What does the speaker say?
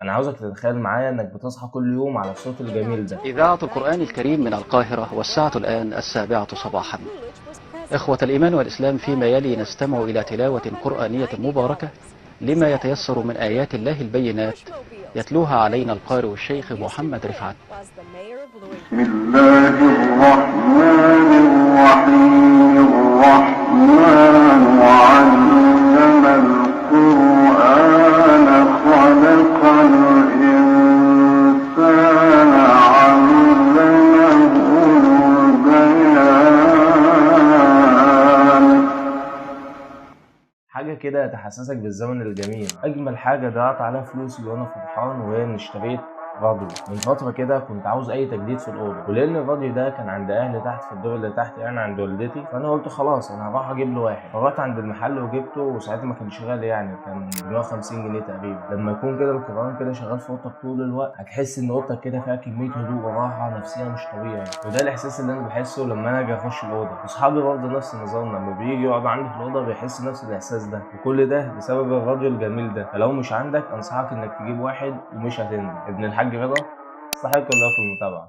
انا عاوزك تتخيل معايا انك بتصحى كل يوم على الصوت الجميل ده. إذاعة القرآن الكريم من القاهرة، والساعة الآن 7:00 صباحا. إخوة الإيمان والإسلام، فيما يلي نستمع إلى تلاوة قرآنية مباركة لما يتيسر من آيات الله البينات، يتلوها علينا القارئ الشيخ محمد رفعت. بسم الله الرحمن الرحيم. الرحمن علم القرآن خلق الإنسان علمه البيان. حاجه كده تحسسك بالزمن الجميل. اجمل حاجه ضيعت عليها فلوسي وانا فرحان وهي اني اشتريت راديو. من فتره كده كنت عاوز اي تجديد في الاوضه، ولان الراديو ده كان عند اهلي تحت في الدور اللي تحت، يعني عند والدتي، فانا قلت خلاص انا هروح اجيب له واحد. فرحت عند المحل وجبته، وساعتها ما كانش غالي، يعني كان ب 150 جنيه تقريبا. لما يكون كده القرآن كده شغال في اوضتك طول الوقت، هتحس ان اوضتك كده فيها كميه هدوء وراحه نفسيه مش طبيعي. وده الاحساس اللي انا بحسه لما انا اجي اخش الاوضه. واصحابي برضه نفس النظام، لما بييجوا يقعدوا عندي في الاوضه بيحسوا نفس الاحساس ده، وكل ده بسبب الراديو الجميل ده. فلو مش عندك انصحك انك تجيب واحد ومش هتندم. ابن الحاج رضا، استحق الله في المتابعة.